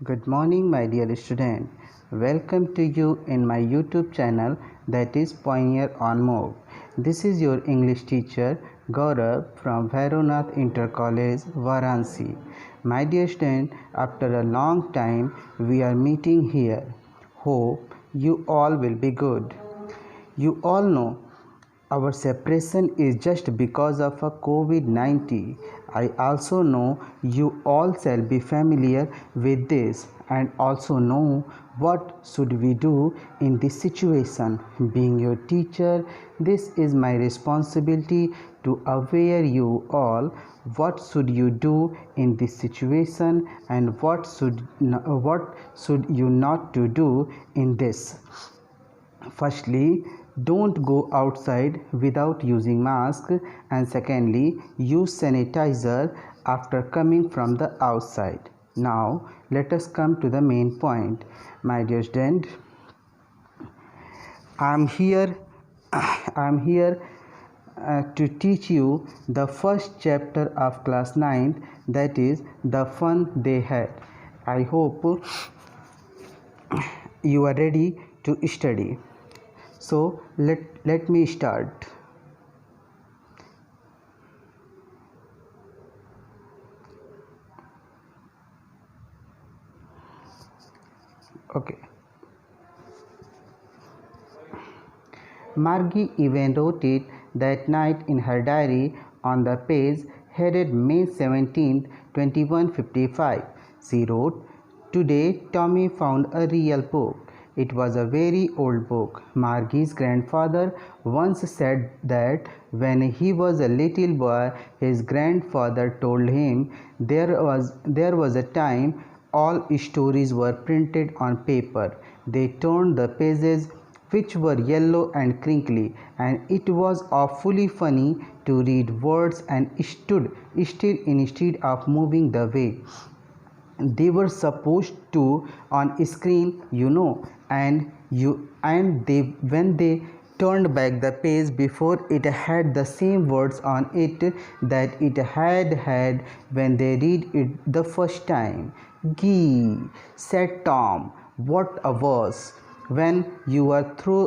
Good morning, my dear student. Welcome to you in my YouTube channel, that is Pioneer on Move. This is your English teacher Gaurav from Bhaironath Inter College, Varanasi. My dear student, after a long time we are meeting here. Hope you all will be good. You all know our separation is just because of a COVID-19. I also know you all shall be familiar with this and also know what should we do in this situation. Being your teacher, this is my responsibility to aware you all what should you do in this situation and what should you not to do in this. Firstly, don't go outside without using mask, and secondly, use sanitizer after coming from the outside. Now let us come to the main point. My dear student, I am here to teach you the first chapter of class 9th, that is the fun they had. I hope you are ready to study. So let me start. Okay. Margie even wrote it that night in her diary on the page headed May 17th, 2155. She wrote, "Today Tommy found a real book. It was a very old book. Margie's grandfather once said that when he was a little boy, his grandfather told him there was a time all stories were printed on paper. They turned the pages which were yellow and crinkly, and it was awfully funny to read words and stood still instead of moving the way they were supposed to on screen, and they when they turned back the page before it had the same words on it that it had when they read it the first time." "Gee," said Tom, "what a verse. When you are through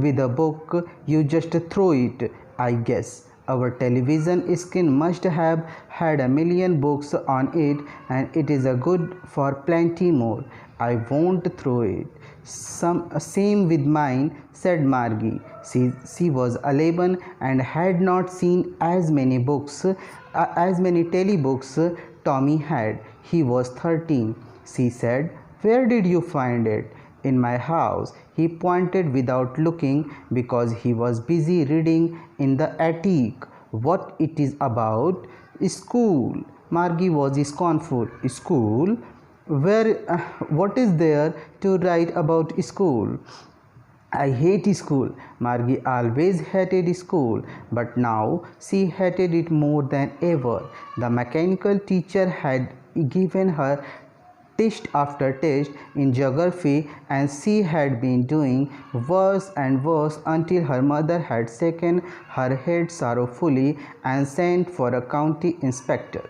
with a book, you just throw it, I guess. Our television screen must have had a million books on it, and it is a good for plenty more. I won't throw it." Same with mine," said Margie. She was 11 and had not seen as many telebooks Tommy had. He was 13. She said, "Where did you find it?" "In my house." He pointed without looking because he was busy reading in the attic. "What it is about?" "School." Margie was scornful. "School? What is there to write about school?" "I hate school." Margie always hated school, but now she hated it more than ever. The mechanical teacher had given her test after test in geography, and she had been doing worse and worse until her mother had shaken her head sorrowfully and sent for a county inspector.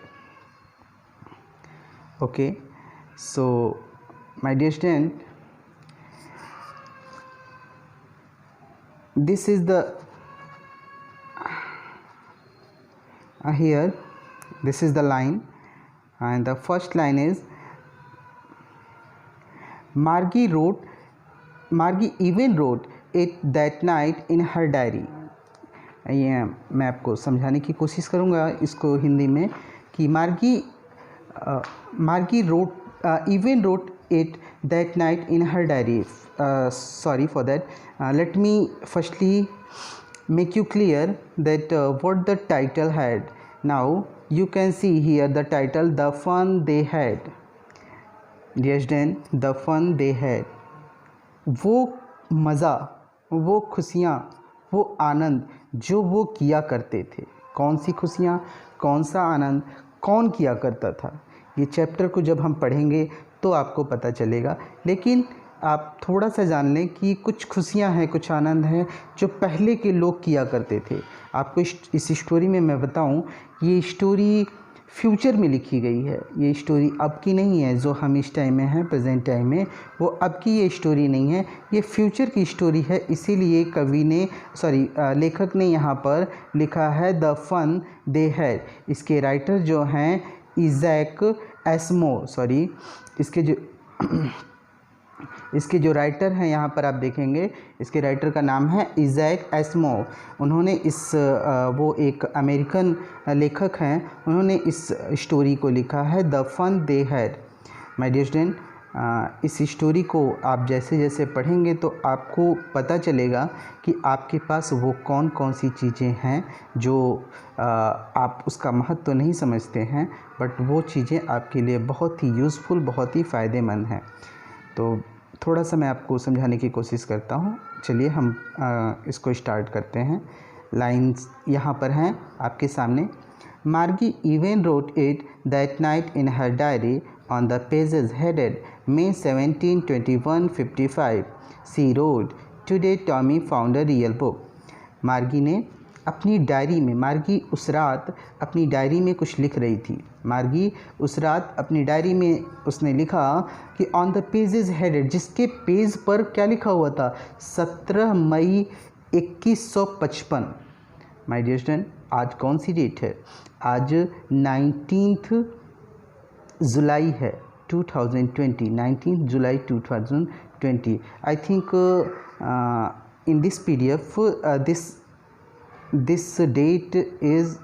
Okay, so my dear student, this is the here this is the line, and the first line is Margie even wrote it that night in her diary. ये मैं आपको समझाने की कोशिश करूँगा इसको हिंदी में कि मार्गी even wrote it that night in her diary. Sorry for that. Let me firstly make you clear that what the title had. Now you can see here the title, "The Fun They Had." Dear student, the fun they had. वो मज़ा, वो खुशियाँ, वो आनंद जो वो किया करते थे। कौन सी खुशियाँ, कौन सा आनंद, कौन किया करता था, ये चैप्टर को जब हम पढ़ेंगे तो आपको पता चलेगा। लेकिन आप थोड़ा सा जान लें कि कुछ खुशियाँ हैं, कुछ आनंद हैं जो पहले के लोग किया करते थे। आपको इस स्टोरी में मैं बताऊं, ये स्टोरी फ्यूचर में लिखी गई है। ये स्टोरी अब की नहीं है, जो हम इस टाइम में हैं प्रेजेंट टाइम में, वो अब की ये स्टोरी नहीं है, ये फ्यूचर की स्टोरी है। इसीलिए कवि ने लेखक ने यहाँ पर लिखा है द फन दे हैड। इसके राइटर जो हैं इज़ैक एसिमोव, इसके जो राइटर हैं यहाँ पर आप देखेंगे, इसके राइटर का नाम है इज़ैक एसिमोव। उन्होंने वो एक अमेरिकन लेखक हैं, उन्होंने इस स्टोरी को लिखा है the fun they had. My dear student, इस स्टोरी को आप जैसे जैसे पढ़ेंगे तो आपको पता चलेगा कि आपके पास वो कौन कौन सी चीज़ें हैं जो आप उसका महत्व तो नहीं समझते हैं, बट वो चीज़ें आपके लिए बहुत ही यूज़फुल, बहुत ही फ़ायदेमंद हैं। तो थोड़ा सा मैं आपको समझाने की कोशिश करता हूँ। चलिए हम इसको स्टार्ट करते हैं। लाइंस यहाँ पर हैं आपके सामने। मार्गी even wrote it that night in her diary on the pages headed May 17, 2155. She wrote, "Today Tommy found a real book." मार्गी ने अपनी डायरी में, मार्गी उस रात अपनी डायरी में कुछ लिख रही थी। मार्गी उस रात अपनी डायरी में उसने लिखा कि ऑन द पेजेस हेडेड, जिसके पेज पर क्या लिखा हुआ था, 17 मई 2155। माय डियर स्टूडेंट, आज कौन सी डेट है? आज 19 जुलाई है 2020, 19 July 2020. I think in this PDF this date is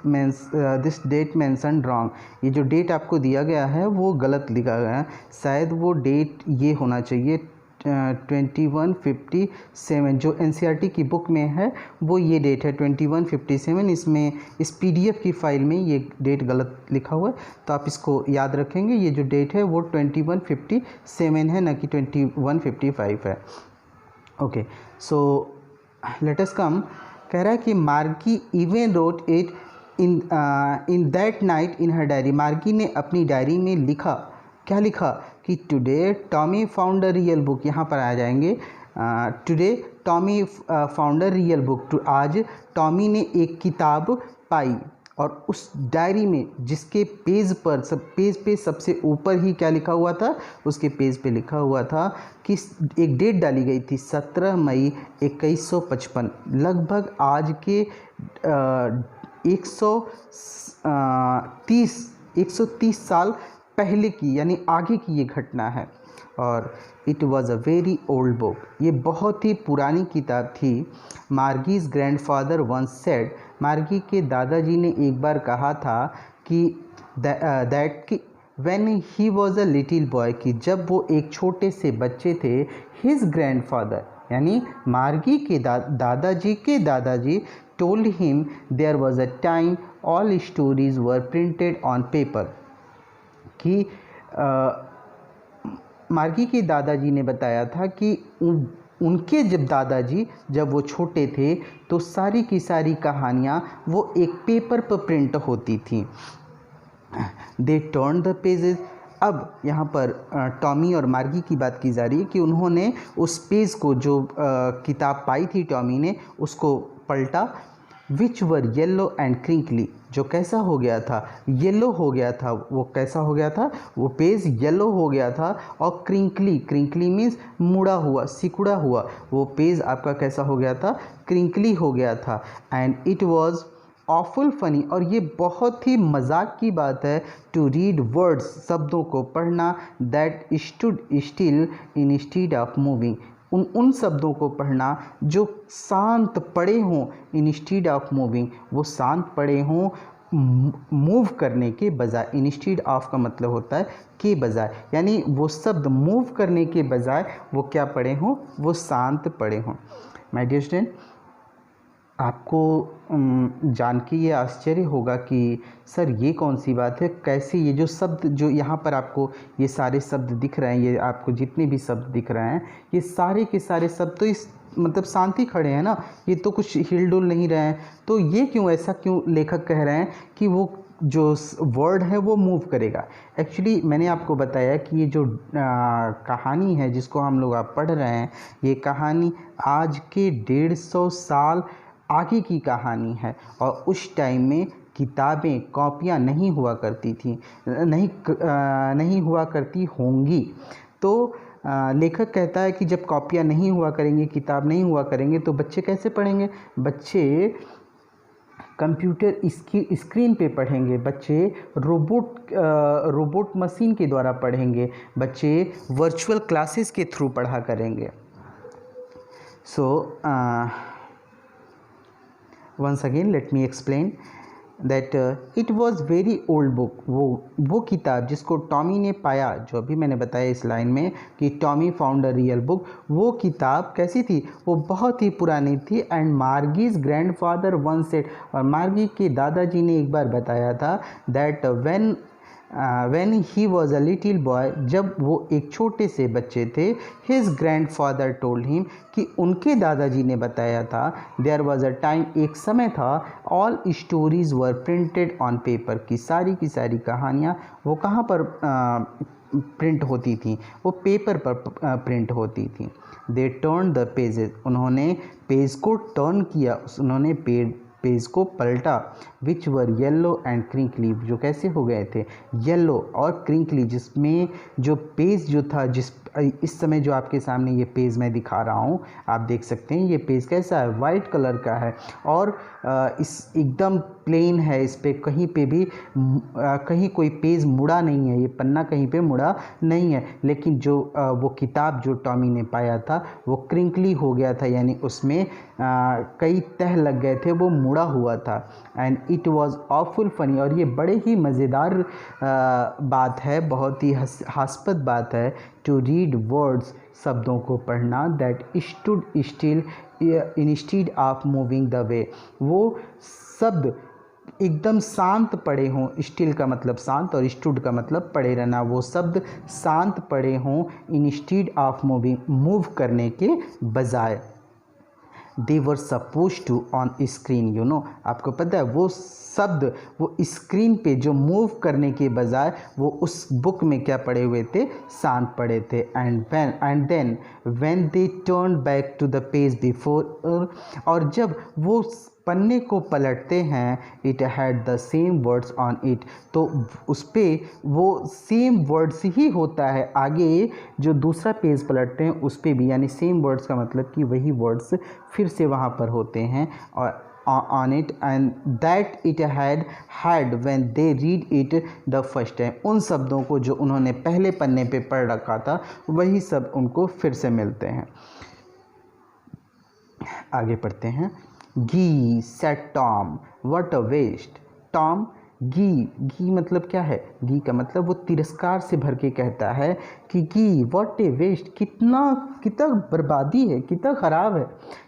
this date mentioned wrong. ये जो डेट आपको दिया गया है वो गलत लिखा गया है। शायद वो डेट ये होना चाहिए 2157, जो NCERT की बुक में है वो ये डेट है 2157। इसमें इस PDF की फ़ाइल में ये डेट गलत लिखा हुआ है, तो आप इसको याद रखेंगे। ये जो डेट है वो 2157 है, न कि 2155 है। ओके, सो लेट अस कम। कह रहा है कि मार्गी even wrote it in that night in her diary. मार्गी ने अपनी डायरी में लिखा, क्या लिखा कि today Tommy found a real book. यहाँ पर आ जाएंगे, today Tommy found a real book. आज टॉमी ने एक किताब पाई। और उस डायरी में जिसके पेज पे सबसे ऊपर ही क्या लिखा हुआ था, उसके पेज पे लिखा हुआ था कि एक डेट डाली गई थी 17 मई 2155। लगभग आज के 130 साल पहले की, यानी आगे की ये घटना है। और it was a very old book, ये बहुत ही पुरानी किताब थी। मार्गीज़ ग्रैंडफादर वंस सेड, मार्गी के दादाजी ने एक बार कहा था कि दैट कि when he was a little boy, कि जब वो एक छोटे से बच्चे थे, हिज ग्रैंडफादर यानी मार्गी के दादाजी told him there was a time all stories were printed on paper, कि मार्गी के दादाजी ने बताया था कि उनके जब वो छोटे थे तो सारी की सारी कहानियाँ वो एक पेपर पर प्रिंट होती थी। They turn the pages. अब यहाँ पर टॉमी और मार्गी की बात की जा रही है कि उन्होंने उस पेज को, जो किताब पाई थी टॉमी ने, उसको पलटा। विच वर येलो एंड क्रिंकली, जो कैसा हो गया था, येलो हो गया था। वो कैसा हो गया था, वो पेज येलो हो गया था। और क्रिंकली मीन्स मुड़ा हुआ, सिकुड़ा हुआ। वो पेज आपका कैसा हो गया था, क्रिंकली हो गया था। And it was awful funny, और ये बहुत ही मजाक की बात है, टू रीड वर्ड्स, शब्दों को पढ़ना, that stood still instead of moving, उन शब्दों को पढ़ना जो शांत पड़े हों, इंस्टीड ऑफ मूविंग, वो शांत पड़े हों मूव करने के बजाय। इंस्टीड ऑफ का मतलब होता है के बजाय, यानी वो शब्द मूव करने के बजाय वो क्या पड़े हों, वो शांत पड़े हों। माय डियर स्टूडेंट, आपको जान के ये आश्चर्य होगा कि सर ये कौन सी बात है, कैसे ये जो शब्द, जो यहाँ पर आपको ये सारे शब्द दिख रहे हैं, ये आपको जितने भी शब्द दिख रहे हैं, ये सारे के सारे शब्द तो इस मतलब शांति खड़े हैं ना, ये तो कुछ हिलडुल नहीं रहे हैं। तो ये क्यों, ऐसा क्यों लेखक कह रहे हैं कि वो जो वर्ड है वो मूव करेगा। एक्चुअली मैंने आपको बताया कि ये जो कहानी है जिसको हम लोग आप पढ़ रहे हैं, ये कहानी आज के 150 साल आगे की कहानी है। और उस टाइम में किताबें कॉपियाँ नहीं हुआ करती थी, नहीं हुआ करती होंगी। तो लेखक कहता है कि जब कॉपियाँ नहीं हुआ करेंगी, किताब नहीं हुआ करेंगे, तो बच्चे कैसे पढ़ेंगे? बच्चे कंप्यूटर स्क्रीन पे पढ़ेंगे, बच्चे रोबोट मशीन के द्वारा पढ़ेंगे, बच्चे वर्चुअल क्लासेस के थ्रू पढ़ा करेंगे। सो once again let me explain that it was very old book। वो किताब जिसको टॉमी ने पाया, जो अभी मैंने बताया इस लाइन में कि Tommy found a real book, वो किताब कैसी थी? वो बहुत ही पुरानी थी। एंड मार्गीज ग्रैंडफादर वन सेड, और मार्गी के दादाजी ने एक बार बताया था that when he was a little boy, जब वो एक छोटे से बच्चे थे, his grandfather told him, कि उनके दादाजी ने बताया था, there was a time, एक समय था, all stories were printed on paper, की सारी कहानियाँ वो कहाँ पर प्रिंट होती थी? वो पेपर पर प्रिंट होती थी। they turned the pages, उन्होंने पेज को टर्न किया, उन्होंने पेज को पलटा, विच वर येलो एंड क्रिंकली, जो कैसे हो गए थे? येलो और क्रिंकली, जिसमें जो पेज जो था, इस समय जो आपके सामने ये पेज मैं दिखा रहा हूँ, आप देख सकते हैं ये पेज कैसा है? वाइट कलर का है और इस एकदम प्लेन है, इस पे कहीं पे भी कहीं कोई पेज मुड़ा नहीं है, ये पन्ना कहीं पे मुड़ा नहीं है। लेकिन जो वो किताब जो टॉमी ने पाया था वो क्रिंकली हो गया था, यानी उसमें कई तह लग गए थे, वो मुड़ा हुआ था। And it was awful funny, और ये बड़े ही मज़ेदार बात है, बहुत ही हास्पद बात है, टू रीड वर्ड्स, शब्दों को पढ़ना, that stood still instead of moving the way, वो शब्द एकदम शांत पड़े हों, स्टिल का मतलब शांत और स्टूड का मतलब पड़े रहना, वो शब्द शांत पड़े हों, इंस्टीड ऑफ मूविंग, मूव करने के बजाय। They were suppose to on screen, you know, आपको पता है वो शब्द वो स्क्रीन पे जो मूव करने के बजाय वो उस बुक में क्या पड़े हुए थे? शांत पड़े थे। And then when they turn back to the page before, और जब वो पन्ने को पलटते हैं, it had the same words on it, तो उस पर वो सेम वर्ड्स ही होता है, आगे जो दूसरा पेज पलटते हैं उस पर भी, यानी सेम वर्ड्स का मतलब कि वही वर्ड्स फिर से वहाँ पर होते हैं और on it, and that it had when they read it the first time, उन शब्दों को जो उन्होंने पहले पन्ने पे पढ़ रखा था वही सब उनको फिर से मिलते हैं। आगे पढ़ते हैं। Gee said Tom, what a waste. Tom, gee मतलब क्या है? गी का मतलब वो तिरस्कार से भर के कहता है कि गी व्हाट ए वेस्ट, कितना बर्बादी है, कितना ख़राब है,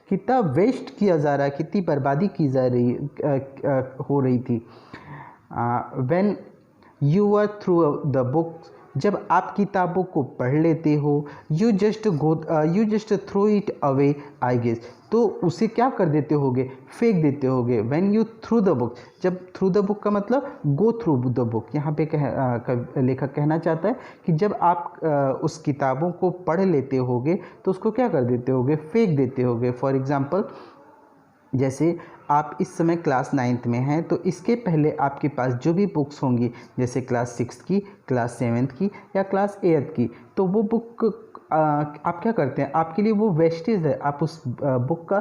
कितना वेस्ट किया जा रहा है, कितनी बर्बादी की जा रही हो रही थी। When you are through the books, जब आप किताबों को पढ़ लेते हो, you just throw it away I guess, तो उसे क्या कर देते होगे? फेंक देते होगे। When you through the book, जब थ्रू द बुक का मतलब गो थ्रू द बुक, यहाँ पे लेखक कहना चाहता है कि जब आप उस किताबों को पढ़ लेते होगे तो उसको क्या कर देते होगे? फेंक देते होगे। फॉर एग्ज़ाम्पल, जैसे आप इस समय क्लास 9th में हैं, तो इसके पहले आपके पास जो भी बुक्स होंगी, जैसे क्लास 6th की, क्लास 7th की या क्लास 8th की, तो वो बुक आप क्या करते हैं? आपके लिए वो वेस्टेज है, आप उस बुक का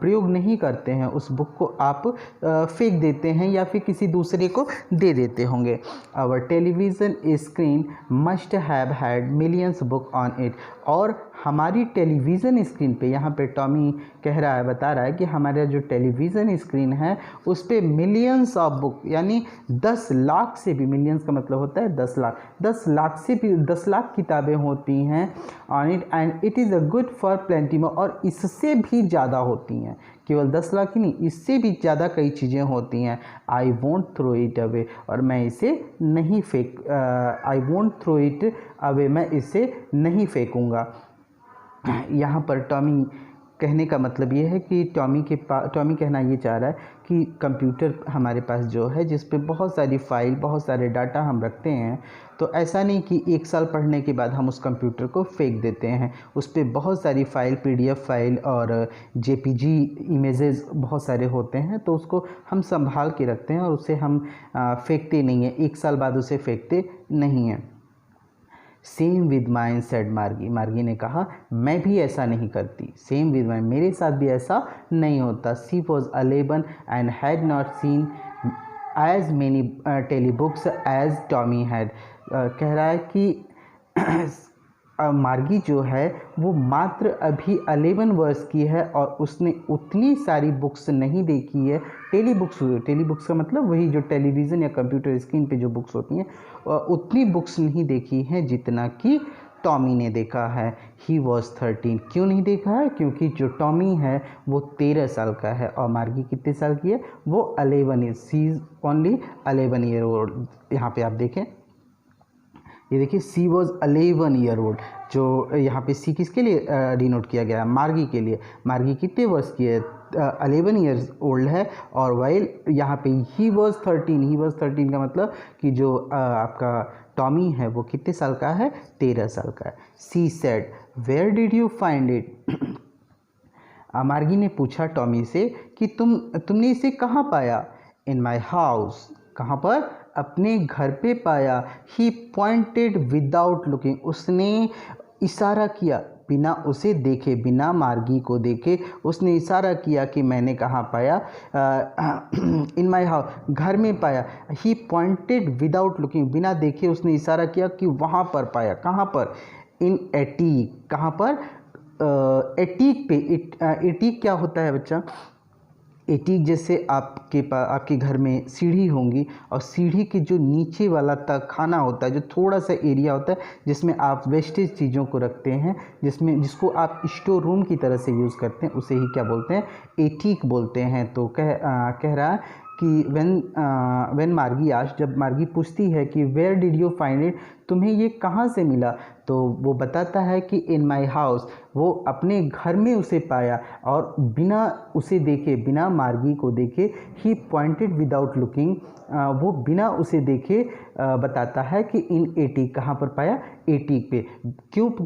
प्रयोग नहीं करते हैं, उस बुक को आप फेंक देते हैं या फिर किसी दूसरे को दे देते होंगे। Our television screen must have had millions book on it, और हमारी टेलीविज़न स्क्रीन पे, यहाँ पे टॉमी कह रहा है, बता रहा है कि हमारा जो टेलीविज़न स्क्रीन है उस पर मिलियंस ऑफ बुक, यानी 10 लाख से भी, मिलियंस का मतलब होता है 10 लाख, 10 लाख से भी 10 लाख किताबें होती हैं on it, and it is a good for plenty more, और इससे भी ज़्यादा होती हैं, केवल 10 लाख ही नहीं, इससे भी ज़्यादा कई चीज़ें होती हैं। I won't throw it away, और मैं इसे नहीं I won't throw it away, मैं इसे नहीं फेंकूँगा। यहाँ पर टॉमी कहने का मतलब ये है कि टॉमी कहना ये चाह रहा है कि कंप्यूटर हमारे पास जो है जिस पे बहुत सारी फाइल, बहुत सारे डाटा हम रखते हैं, तो ऐसा नहीं कि 1 साल पढ़ने के बाद हम उस कंप्यूटर को फेंक देते हैं। उस पे बहुत सारी फाइल, PDF फाइल और JPG इमेजेस बहुत सारे होते हैं, तो उसको हम संभाल के रखते हैं और उसे हम फेंकते नहीं हैं, 1 साल बाद उसे फेंकते नहीं हैं। सेम विद माइन सेड मार्गी, मार्गी ने कहा मैं भी ऐसा नहीं करती। सेम विद माइन, मेरे साथ भी ऐसा नहीं होता। She was 11 and had not seen as many telebooks as Tommy had. कह रहा है कि मार्गी जो है वो मात्र अभी 11 वर्ष की है और उसने उतनी सारी बुक्स नहीं देखी है। टेलीबुक्स का मतलब वही जो टेलीविज़न या कंप्यूटर स्क्रीन पे जो बुक्स होती हैं, उतनी बुक्स नहीं देखी हैं जितना कि टॉमी ने देखा है। ही वॉज 13, क्यों नहीं देखा है? क्योंकि जो टॉमी है वो 13 साल का है और मार्गी कितने साल की है? वो 11 year, she is only 11 year old. यहाँ पे आप देखें, ये देखिए सी वॉज 11 ईयर ओल्ड, जो यहाँ पे सी किसके लिए डिनोट किया गया है? मार्गी के लिए। मार्गी कितने वर्ष की है? 11 ईयर्स ओल्ड है। और वाइल यहाँ पे ही वॉज 13 का मतलब कि जो आपका टॉमी है वो कितने साल का है? 13 साल का है। She said where did you find it? Margie ने पूछा टॉमी से कि तुमने इसे कहाँ पाया? इन माई हाउस, कहाँ पर? अपने घर पे पाया। ही पॉइंटेड विदाउट लुकिंग, उसने इशारा किया बिना उसे देखे, बिना मार्गी को देखे उसने इशारा किया कि मैंने कहाँ पाया? इन माई हाउस, घर में पाया। ही पॉइंटेड विदाउट लुकिंग, बिना देखे उसने इशारा किया कि वहाँ पर पाया। कहाँ पर? इन एटीक, कहाँ पर? एटीक पे। एटीक क्या होता है बच्चा? एटीक जैसे आपके घर में सीढ़ी होंगी और सीढ़ी के जो नीचे वाला तक खाना होता है, जो थोड़ा सा एरिया होता है जिसमें आप वेस्टेज चीज़ों को रखते हैं, जिसको आप स्टोर रूम की तरह से यूज़ करते हैं, उसे ही क्या बोलते हैं? एटीक बोलते हैं। तो कह रहा है कि व्हेन मार्गी आज, जब मार्गी पूछती है कि where did you find it, तुम्हें ये कहाँ से मिला, तो वो बताता है कि इन माई हाउस, वो अपने घर में उसे पाया और बिना उसे देखे, बिना मार्गी को देखे, ही पॉइंटेड विदाउट लुकिंग, वो बिना उसे देखे बताता है कि इन एटीक, कहाँ पर पाया? एटीक पे।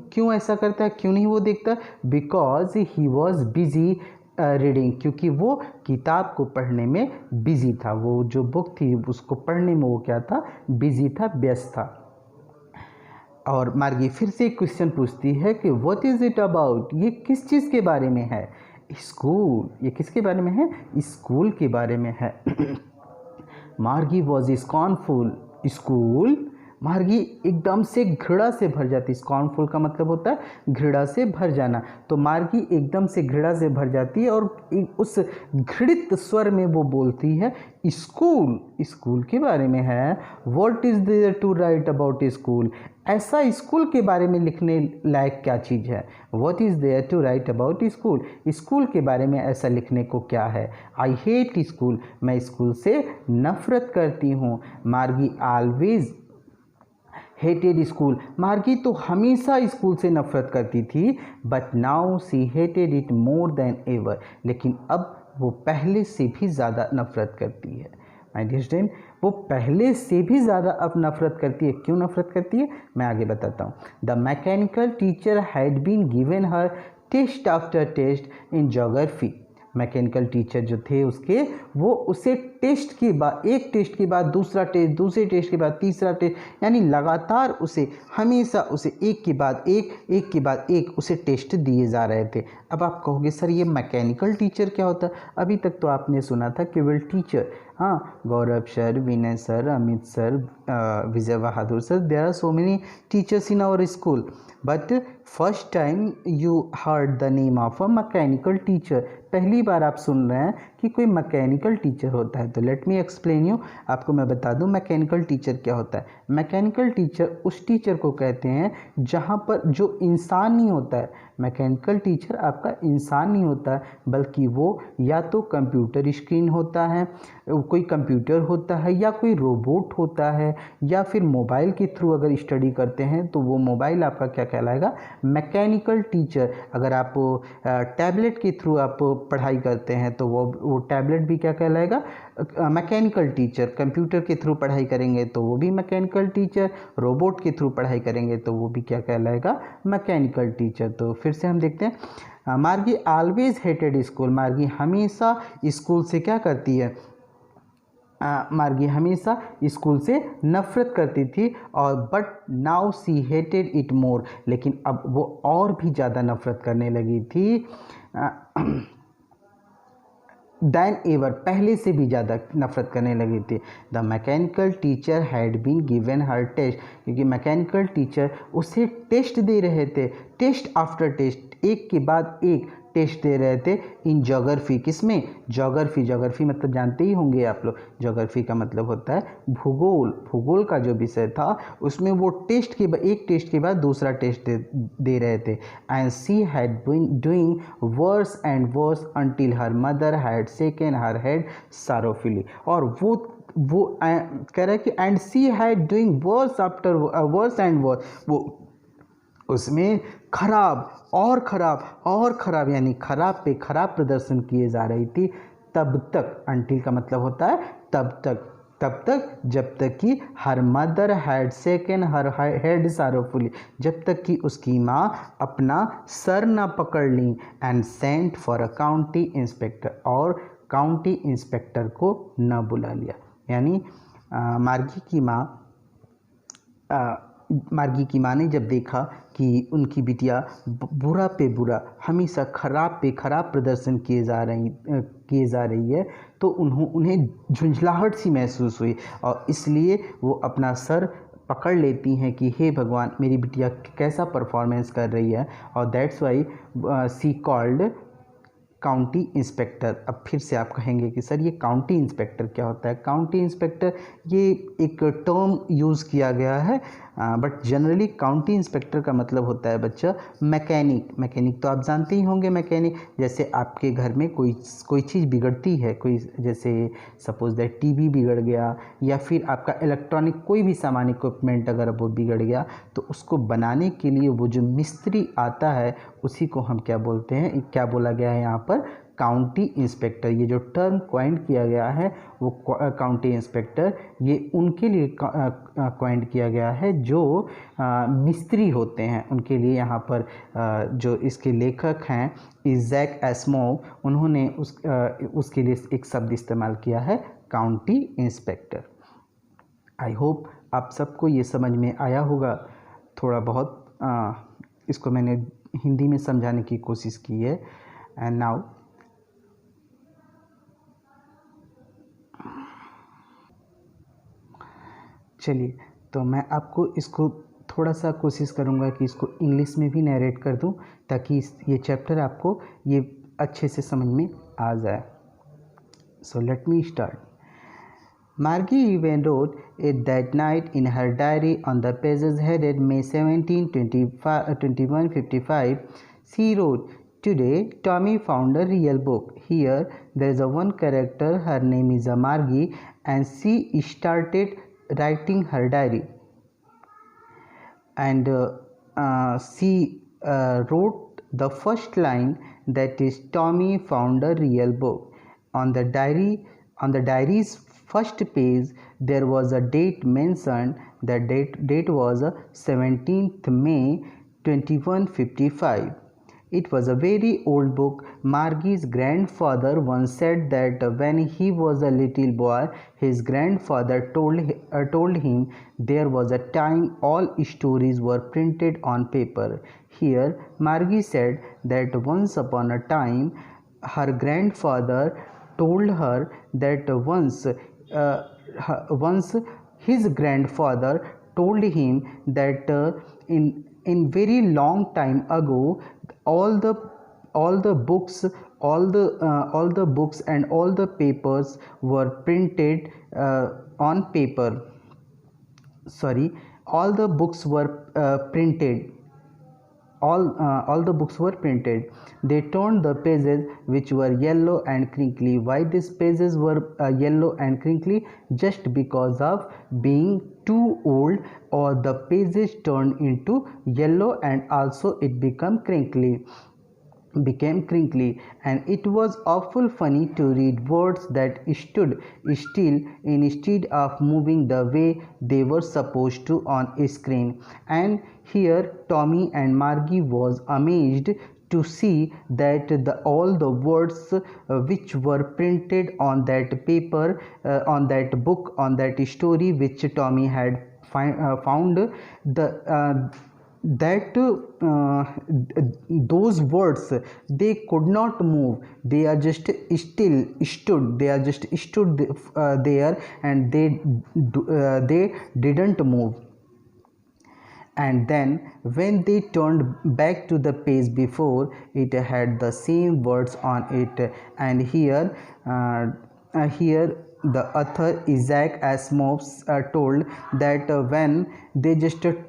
क्यों ऐसा करता है? क्यों नहीं वो देखता? Because he was busy reading, क्योंकि वो किताब को पढ़ने में बिजी था। वो जो बुक थी उसको पढ़ने में वो क्या था? बिजी था, व्यस्त था। और मार्गी फिर से एक क्वेश्चन पूछती है कि व्हाट इज़ इट अबाउट, ये किस चीज़ के बारे में है? स्कूल, ये किसके बारे में है? स्कूल के बारे में है। मार्गी वॉज स्कॉर्नफुल, स्कूल, मार्गी एकदम से घृणा से भर जाती। स्कॉर्नफुल का मतलब होता है घृणा से भर जाना। तो मार्गी एकदम से घृणा से भर जाती है और उस घृणित स्वर में वो बोलती है स्कूल, स्कूल के बारे में है। What is there to write about school, ऐसा स्कूल के बारे में लिखने लायक क्या चीज़ है? What is there to write about school, school के बारे में ऐसा लिखने को क्या है? आई हेट स्कूल, मैं स्कूल से नफरत करती हूँ। मार्गी ऑलवेज हेटेड स्कूल, मार्गी तो हमेशा स्कूल से नफरत करती थी। But now see hated it more than ever, लेकिन अब वो पहले से भी ज़्यादा नफरत करती है। माय डियर स्टूडेंट, वो पहले से भी ज़्यादा अब नफरत करती है। क्यों नफरत करती है मैं आगे बताता हूँ। The mechanical teacher had been given her test after test in geography, mechanical teacher जो थे उसके, वो उसे टेस्ट के बाद, एक टेस्ट के बाद दूसरा टेस्ट, दूसरे टेस्ट के बाद तीसरा टेस्ट, यानी लगातार उसे हमेशा उसे एक के बाद एक उसे टेस्ट दिए जा रहे थे। अब आप कहोगे सर ये मैकेनिकल टीचर क्या होता है? अभी तक तो आपने सुना था केवल टीचर, हाँ, Gaurav sir, Vinay sir, Amit sir, Vijay Bahadur sir, there are so many teachers in our school, but first time you heard the name of a mechanical teacher, पहली बार आप सुन रहे हैं कि कोई मैकेनिकल टीचर होता है। तो लेट मी एक्सप्लेन यू, आपको मैं बता दूं मैकेनिकल टीचर क्या होता है। मैकेनिकल टीचर उस टीचर को कहते हैं जहां पर जो इंसान नहीं होता है। मैकेनिकल टीचर आपका इंसान नहीं होता है, बल्कि वो या तो कंप्यूटर स्क्रीन होता है, कोई कंप्यूटर होता है, या कोई रोबोट होता है, या फिर मोबाइल के थ्रू अगर स्टडी करते हैं तो वो मोबाइल आपका क्या कहलाएगा, मैकेनिकल टीचर। अगर आप टैबलेट के थ्रू आप पढ़ाई करते हैं तो वो टैबलेट भी क्या कहलाएगा, मैकेनिकल टीचर। कंप्यूटर के थ्रू पढ़ाई करेंगे तो वो भी मैकेनिकल टीचर, रोबोट के थ्रू पढ़ाई करेंगे तो वो भी क्या कहलाएगा, मैकेनिकल टीचर। तो फिर से हम देखते हैं, मार्गी ऑलवेज हेटेड स्कूल। मार्गी हमेशा स्कूल से क्या करती है, मार्गी हमेशा स्कूल से नफ़रत करती थी, और but now see hated it more, लेकिन अब वो और भी ज़्यादा नफ़रत करने लगी थी दैन एवर, पहले से भी ज़्यादा नफ़रत करने लगी थी। The mechanical teacher had been given her test, क्योंकि मैकेनिकल टीचर उसे टेस्ट दे रहे थे, टेस्ट आफ्टर टेस्ट, एक के बाद एक टेस्ट दे रहे थे इन ज्योग्राफी। किसमें, ज्योग्राफी। ज्योग्राफी मतलब जानते ही होंगे आप लोग, ज्योग्राफी का मतलब होता है भूगोल। भूगोल का जो विषय था उसमें वो टेस्ट के एक टेस्ट के बाद दूसरा टेस्ट दे रहे थे। And she had been doing worse and worse until her mother had shaken her head sorrowfully. और वो कह रहा है कि and she had doing worse after worse and worse, वो उसमें खराब और खराब और खराब, यानी खराब पे खराब प्रदर्शन किए जा रही थी तब तक। अंटिल का मतलब होता है तब तक जब तक कि her mother had shaken her head sorrowfully, जब तक कि उसकी माँ अपना सर ना पकड़ ली। And sent for a county inspector, और काउंटी इंस्पेक्टर को न बुला लिया। यानी मार्गी की माँ ने जब देखा कि उनकी बिटिया बुरा पे बुरा, हमेशा खराब पे खराब प्रदर्शन किए जा रही है, तो उन्हें झुंझलाहट सी महसूस हुई, और इसलिए वो अपना सर पकड़ लेती हैं कि हे भगवान, मेरी बिटिया कैसा परफॉर्मेंस कर रही है। और that's why she called county inspector. अब फिर से आप कहेंगे कि सर ये काउंटी इंस्पेक्टर क्या होता है। काउंटी इंस्पेक्टर ये एक टर्म यूज़ किया गया है, बट जनरली काउंटी इंस्पेक्टर का मतलब होता है बच्चा मैकेनिक। मैकेनिक तो आप जानते ही होंगे, मैकेनिक जैसे आपके घर में कोई चीज़ बिगड़ती है, कोई जैसे सपोज दैट टीवी बिगड़ गया, या फिर आपका इलेक्ट्रॉनिक कोई भी सामान इक्विपमेंट अगर वो बिगड़ गया, तो उसको बनाने के लिए वो जो मिस्त्री आता है उसी को हम क्या बोलते हैं, क्या बोला गया है यहाँ पर, काउंटी इंस्पेक्टर। ये जो टर्म कॉइन किया गया है वो काउंटी इंस्पेक्टर, ये उनके लिए कॉइन किया गया है जो मिस्त्री होते हैं, उनके लिए। यहाँ पर जो इसके लेखक हैं इज़ैक एसिमोव, उन्होंने उसके लिए एक शब्द इस्तेमाल किया है, काउंटी इंस्पेक्टर। आई होप आप सबको ये समझ में आया होगा। थोड़ा बहुत इसको मैंने हिंदी में समझाने की कोशिश की है। एंड नाउ चलिए, तो मैं आपको इसको थोड़ा सा कोशिश करूँगा कि इसको इंग्लिश में भी नरेट कर दूँ, ताकि ये चैप्टर आपको ये अच्छे से समझ में आ जाए। So let me start. Margie even wrote it that night in her diary on the pages headed May 17, 2155. She wrote, "Today, Tommy found a real book. Here, there is a one character. Her name is Margie, and she started writing her diary. And she wrote the first line, that is, Tommy found a real book. On the diary's first page there was a date mentioned. The date was 17th May 2155. It was a very old book. Margie's grandfather once said that when he was a little boy, his grandfather told him there was a time all stories were printed on paper. Here, Margie said that once upon a time, her grandfather told her that once his grandfather told him that in very long time ago all the books all the books and all the papers were printed on paper. Sorry, all the books were printed. All the books were printed. They turned the pages which were yellow and crinkly. Why these pages were yellow and crinkly? Just because of being too old, or the pages turned into yellow and also it became crinkly, and it was awful funny to read words that stood still instead of moving the way they were supposed to on a screen. And here Tommy and Margie was amazed to see that all the words which were printed on that paper, on that book, on that story which Tommy had found, that those words, they could not move. They are just still stood. They are just stood there, and they didn't move. And then when they turned back to the page before, it had the same words on it. And here the author Isaac Asimov told that when they just turned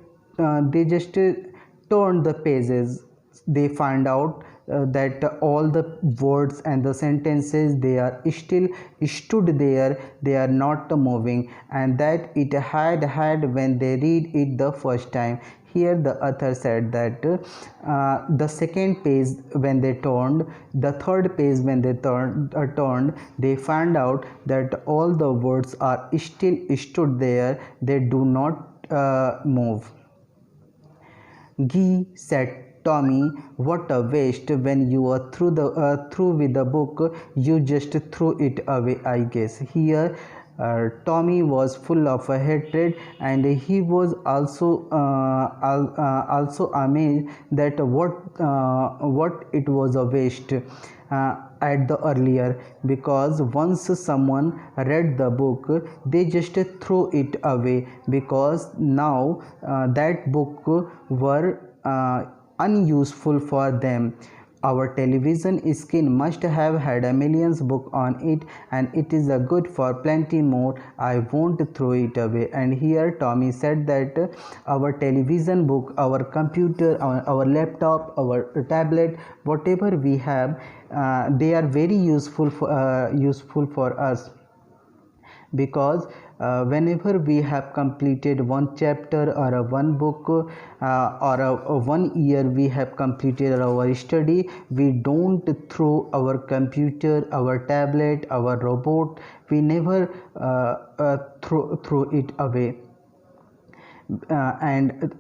the pages, they find out that all the words and the sentences, they are still stood there, they are not moving, and that it had when they read it the first time. Here the author said that the second page when they turned, the third page when they turned, they found out that all the words are still stood there, they do not move. "Gee," said Tommy, "what a waste. When you are through with the book, you just threw it away, I guess." Here Tommy was full of hatred, and he was also amazed that what it was a waste at the earlier, because once someone read the book, they just threw it away, because now that book were unuseful for them. Our television screen must have had a millions book on it, and it is a good for plenty more. I won't throw it away. And here Tommy said that our television book, our computer, our laptop, our tablet, whatever we have, they are very useful for us, because whenever we have completed one chapter or a one book, or a 1 year we have completed our study, we don't throw our computer, our tablet, our robot, we never throw it away. And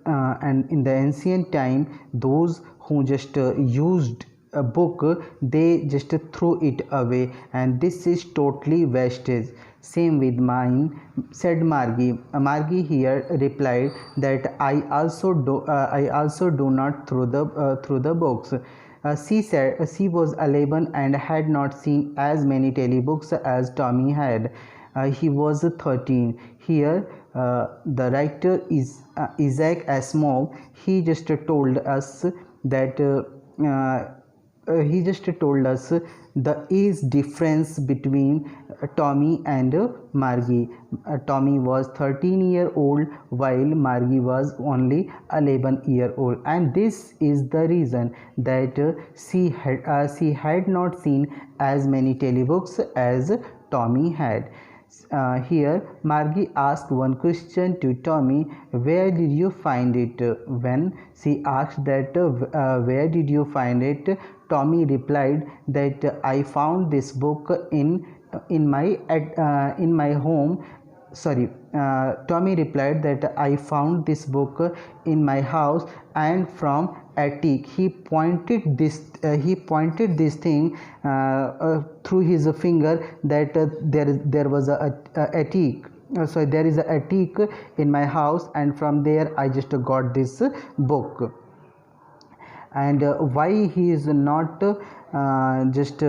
in the ancient time, those who just used a book, they just threw it away, and this is totally wastage. Same with mine, said Margie. Margie here replied that I also do not throw the books. She said she was 11 and had not seen as many telebooks as Tommy had. He was 13. Here the writer is Isaac Asimov. He just told us that the age difference between Tommy and Margie. Tommy was 13-year-old while Margie was only 11-year-old, and this is the reason that she had not seen as many telebooks as Tommy had. Here Margie asked one question to Tommy, "Where did you find it?" When she asked that where did you find it, Tommy replied that I found this book in my home. Sorry, Tommy replied that I found this book in my house, and from attic. He pointed this thing through his finger, that there was a attic. So there is a attic in my house, and from there I just got this book. And why he is not just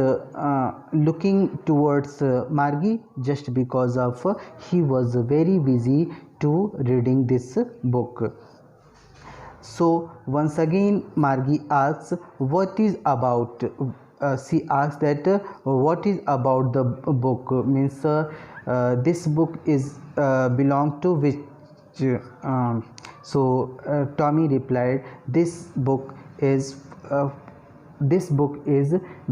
looking towards Margie? Just because of he was very busy to reading this book. So once again Margie asks, "What is about?" she asked that what is about the book, means this book is belong to which. Tommy replied, this book is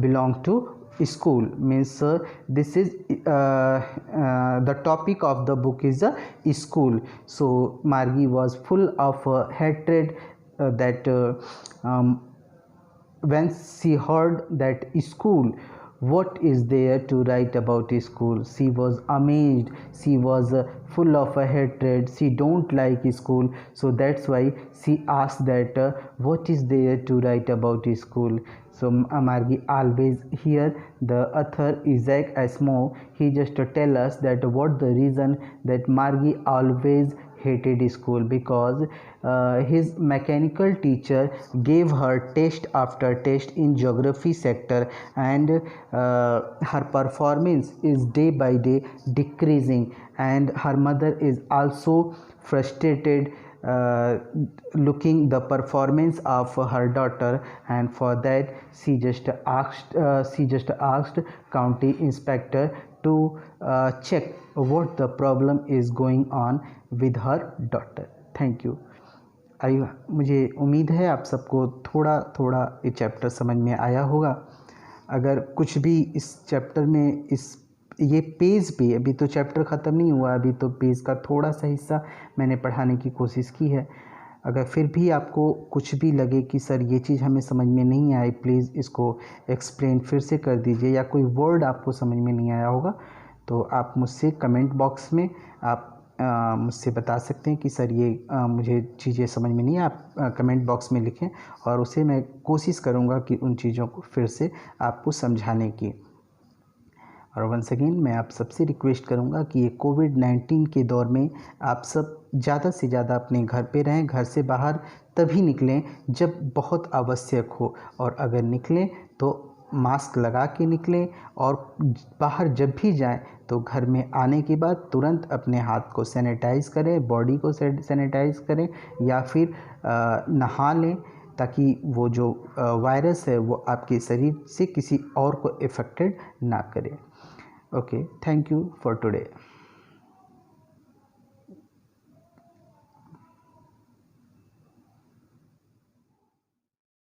belong to school, means this is the topic of the book is school. So Margie was full of hatred that when she heard that school, what is there to write about school? She was amazed, she was full of hatred, she don't like school. So that's why she asked that what is there to write about school. So Margie always hear the author Isaac Asimov, he just tell us that what the reason that Margie always hated school, because his mechanical teacher gave her test after test in geography sector, and her performance is day by day decreasing, and her mother is also frustrated looking the performance of her daughter, and for that she just asked county inspector to check what the problem is going on with her daughter. Thank you. मुझे उम्मीद है आप सबको थोड़ा थोड़ा ये chapter समझ में आया होगा। अगर कुछ भी इस चैप्टर में ये पेज पे, अभी तो चैप्टर ख़त्म नहीं हुआ, अभी तो पेज का थोड़ा सा हिस्सा मैंने पढ़ाने की कोशिश की है। अगर फिर भी आपको कुछ भी लगे कि सर ये चीज़ हमें समझ में नहीं आई, प्लीज़ इसको एक्सप्लेन फिर से कर दीजिए, या कोई वर्ड आपको समझ में नहीं आया होगा तो आप मुझसे कमेंट बॉक्स में आप मुझसे बता सकते हैं कि सर ये मुझे चीज़ें समझ में नहीं है। आप कमेंट बॉक्स में लिखें और उसे मैं कोशिश करूँगा कि उन चीज़ों को फिर से आपको समझाने की। और वंस अगेन मैं आप सबसे रिक्वेस्ट करूँगा कि ये कोविड-19 के दौर में आप सब ज़्यादा से ज़्यादा अपने घर पे रहें, घर से बाहर तभी निकलें जब बहुत आवश्यक हो, और अगर निकलें तो मास्क लगा के निकलें, और बाहर जब भी जाएं तो घर में आने के बाद तुरंत अपने हाथ को सैनिटाइज़ करें, बॉडी को सैनिटाइज़ करें, या फिर नहा लें, ताकि वो जो वायरस है वो आपके शरीर से किसी और को इफ़ेक्टेड ना करे। Okay, thank you for today.